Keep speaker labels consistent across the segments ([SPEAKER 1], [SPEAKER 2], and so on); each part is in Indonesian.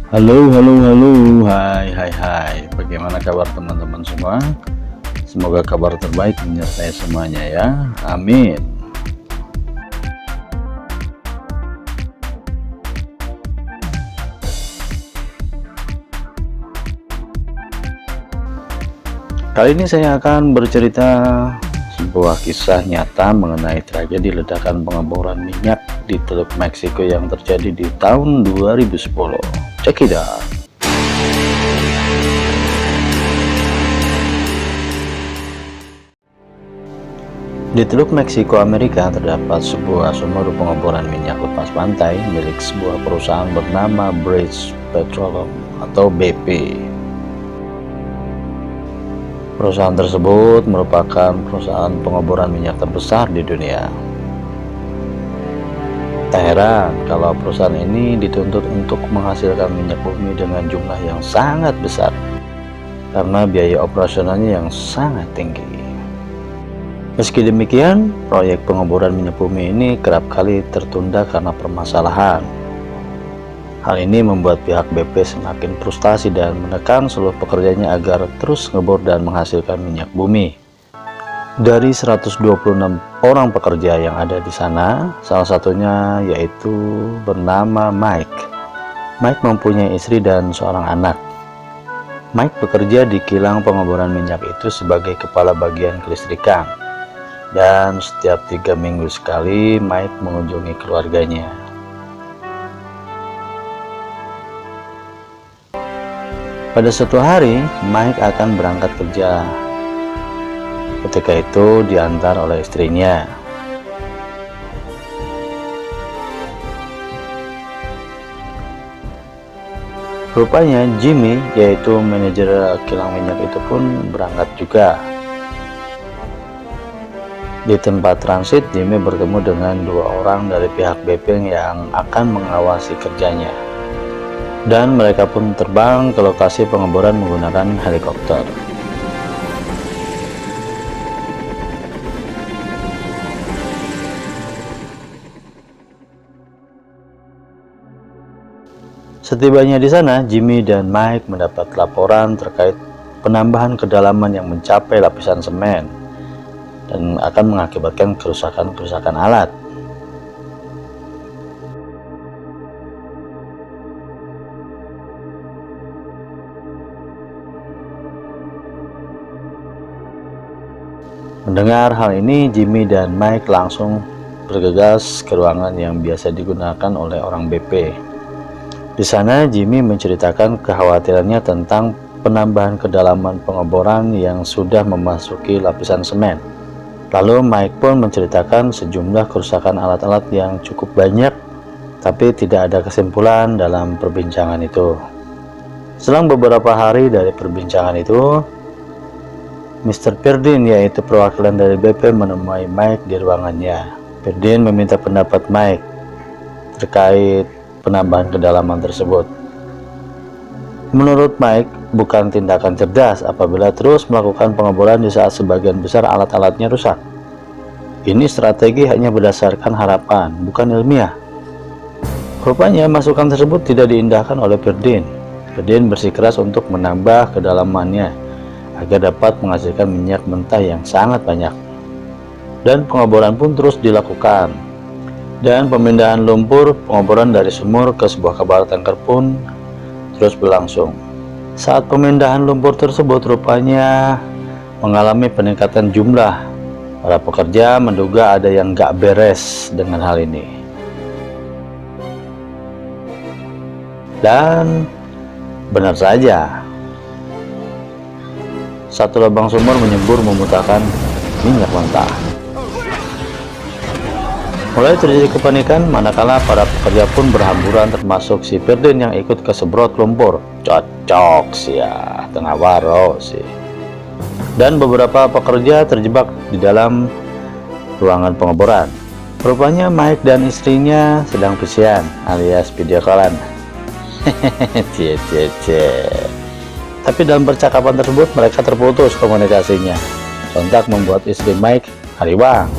[SPEAKER 1] Halo, halo, halo, hai, hai, hai. Bagaimana kabar teman-teman semua? Semoga kabar terbaik menyertai semuanya ya. Amin. Kali ini saya akan bercerita sebuah kisah nyata mengenai tragedi ledakan pengeboran minyak di Teluk Meksiko yang terjadi di tahun 2010. Check it out. Di Teluk Meksiko, Amerika, terdapat sebuah sumur pengeboran minyak lepas pantai milik sebuah perusahaan bernama British Petroleum atau BP. Perusahaan tersebut merupakan perusahaan pengeboran minyak terbesar di dunia. Tak heran kalau perusahaan ini dituntut untuk menghasilkan minyak bumi dengan jumlah yang sangat besar karena biaya operasionalnya yang sangat tinggi. Meski demikian, proyek pengeboran minyak bumi ini kerap kali tertunda karena permasalahan. Hal ini membuat pihak BP semakin frustasi dan menekan seluruh pekerjanya agar terus ngebor dan menghasilkan minyak bumi. Dari 126 orang pekerja yang ada di sana, salah satunya yaitu bernama Mike. Mike mempunyai istri dan seorang anak. Mike bekerja di kilang pengeboran minyak itu sebagai kepala bagian kelistrikan. Dan setiap 3 minggu sekali Mike mengunjungi keluarganya. Pada suatu hari Mike akan berangkat kerja. Ketika itu diantar oleh istrinya. Rupanya Jimmy, yaitu manajer kilang minyak itu pun berangkat juga. Di tempat transit, Jimmy bertemu dengan 2 orang dari pihak BP yang akan mengawasi kerjanya. Dan mereka pun terbang ke lokasi pengeboran menggunakan helikopter. Setibanya di sana, Jimmy dan Mike mendapat laporan terkait penambahan kedalaman yang mencapai lapisan semen dan akan mengakibatkan kerusakan-kerusakan alat. Mendengar hal ini, Jimmy dan Mike langsung bergegas ke ruangan yang biasa digunakan oleh orang BP. Di sana, Jimmy menceritakan kekhawatirannya tentang penambahan kedalaman pengeboran yang sudah memasuki lapisan semen. Lalu Mike pun menceritakan sejumlah kerusakan alat-alat yang cukup banyak, tapi tidak ada kesimpulan dalam perbincangan itu. Selang beberapa hari dari perbincangan itu, Mr. Perdin, yaitu perwakilan dari BP, menemui Mike di ruangannya. Perdin meminta pendapat Mike terkait penambahan kedalaman tersebut. Menurut Mike, bukan tindakan cerdas apabila terus melakukan pengeboran di saat sebagian besar alat-alatnya rusak. Ini strategi hanya berdasarkan harapan, bukan ilmiah. Rupanya masukan tersebut tidak diindahkan oleh Perdin. Perdin bersikeras untuk menambah kedalamannya agar dapat menghasilkan minyak mentah yang sangat banyak. Dan pengeboran pun terus dilakukan. Dan pemindahan lumpur pengeboran dari sumur ke sebuah kapal tanker pun terus berlangsung. Saat pemindahan lumpur tersebut rupanya mengalami peningkatan jumlah. Para pekerja menduga ada yang gak beres dengan hal ini. Dan benar saja, satu lubang sumur menyembur memuntahkan minyak mentah. Mulai terjadi kepanikan manakala para pekerja pun berhamburan, termasuk si Perdin yang ikut kesebrot lumpur. Cocok sih ya, tengah waro sih. Dan beberapa pekerja terjebak di dalam ruangan pengeboran. Rupanya Mike dan istrinya sedang pesian alias video callan. Tapi dalam percakapan tersebut mereka terputus komunikasinya. Sontak membuat istri Mike hariwang.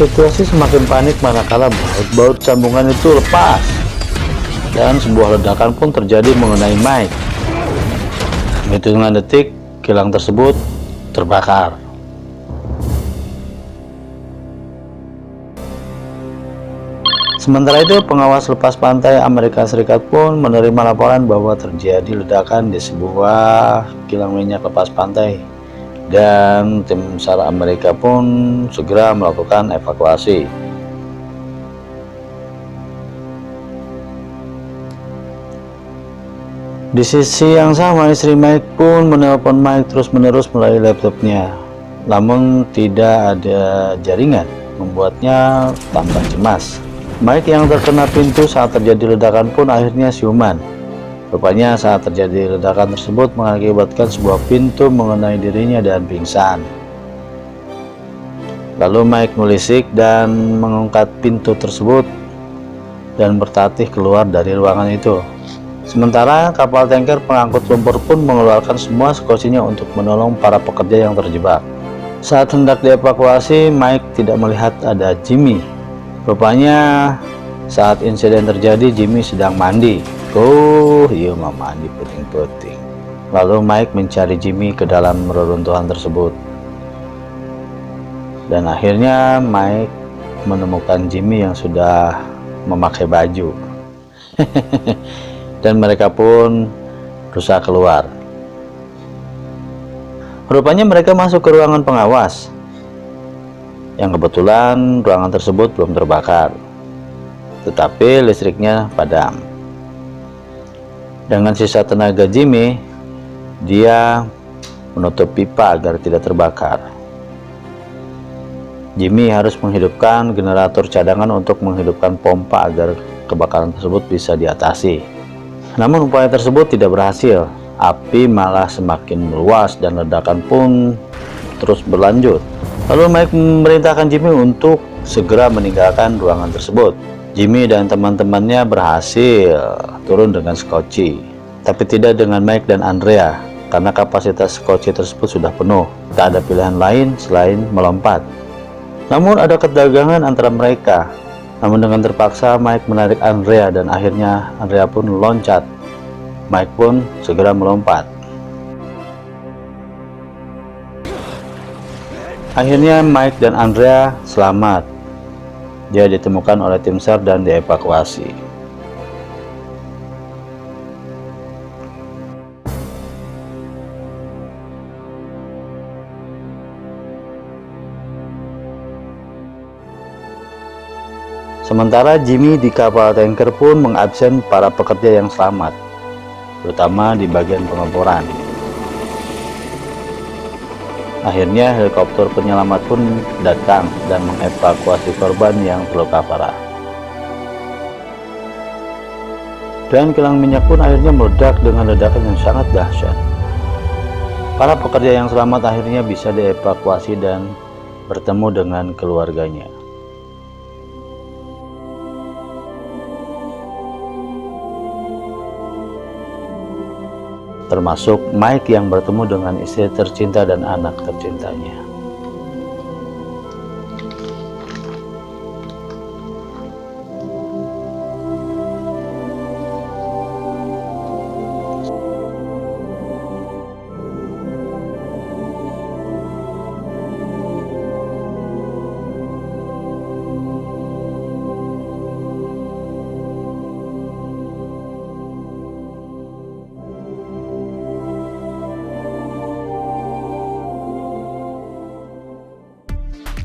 [SPEAKER 1] Situasi semakin panik manakala baut sambungan itu lepas dan sebuah ledakan pun terjadi mengenai Mike. Hitungan detik, kilang tersebut terbakar. Sementara itu, pengawas lepas pantai Amerika Serikat pun menerima laporan bahwa terjadi ledakan di sebuah kilang minyak lepas pantai, dan tim SAR Amerika pun segera melakukan evakuasi. Di sisi yang sama, istri Mike pun menelpon Mike terus-menerus melalui laptopnya, namun tidak ada jaringan, membuatnya tambah cemas. Mike yang terkena pintu saat terjadi ledakan pun akhirnya siuman. Rupanya saat terjadi ledakan tersebut mengakibatkan sebuah pintu mengenai dirinya dan pingsan. Lalu Mike melisik dan mengangkat pintu tersebut dan bertatih keluar dari ruangan itu. Sementara kapal tanker pengangkut lumpur pun mengeluarkan semua skosinya untuk menolong para pekerja yang terjebak. Saat hendak dievakuasi, Mike tidak melihat ada Jimmy. Rupanya saat insiden terjadi, Jimmy sedang mandi. Iya mandi puting-puting. Lalu Mike mencari Jimmy ke dalam reruntuhan tersebut. Dan akhirnya Mike menemukan Jimmy yang sudah memakai baju. Dan mereka pun berusaha keluar. Rupanya mereka masuk ke ruangan pengawas, yang kebetulan ruangan tersebut belum terbakar, tetapi listriknya padam. Dengan sisa tenaga Jimmy, dia menutup pipa agar tidak terbakar. Jimmy harus menghidupkan generator cadangan untuk menghidupkan pompa agar kebakaran tersebut bisa diatasi. Namun upaya tersebut tidak berhasil. Api malah semakin meluas dan ledakan pun terus berlanjut. Lalu Mike memerintahkan Jimmy untuk segera meninggalkan ruangan tersebut. Jimmy dan teman-temannya berhasil turun dengan skoci, tapi tidak dengan Mike dan Andrea, karena kapasitas skoci tersebut sudah penuh. Tak ada pilihan lain selain melompat. Namun ada ketegangan antara mereka. Namun dengan terpaksa Mike menarik Andrea dan akhirnya Andrea pun loncat. Mike pun segera melompat. Akhirnya Mike dan Andrea selamat. Dia ditemukan oleh tim SAR dan dievakuasi. Sementara Jimmy di kapal tanker pun mengabsen para pekerja yang selamat, terutama di bagian pengeboran. Akhirnya helikopter penyelamat pun datang dan mengevakuasi korban yang terluka parah. Dan kilang minyak pun akhirnya meledak dengan ledakan yang sangat dahsyat. Para pekerja yang selamat akhirnya bisa dievakuasi dan bertemu dengan keluarganya. Termasuk Mike yang bertemu dengan istri tercinta dan anak tercintanya.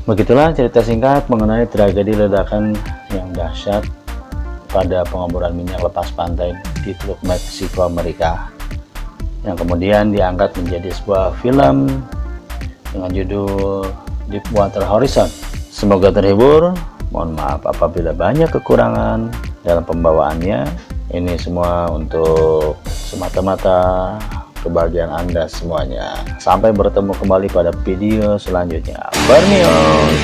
[SPEAKER 1] Begitulah cerita singkat mengenai tragedi ledakan yang dahsyat pada pengeboran minyak lepas pantai di Teluk Meksiko, Amerika, yang kemudian diangkat menjadi sebuah film dengan judul Deepwater Horizon. Semoga terhibur. Mohon maaf apabila banyak kekurangan dalam pembawaannya. Ini semua untuk semata-mata kebahagiaan Anda semuanya. Sampai bertemu kembali pada video selanjutnya. Bernius.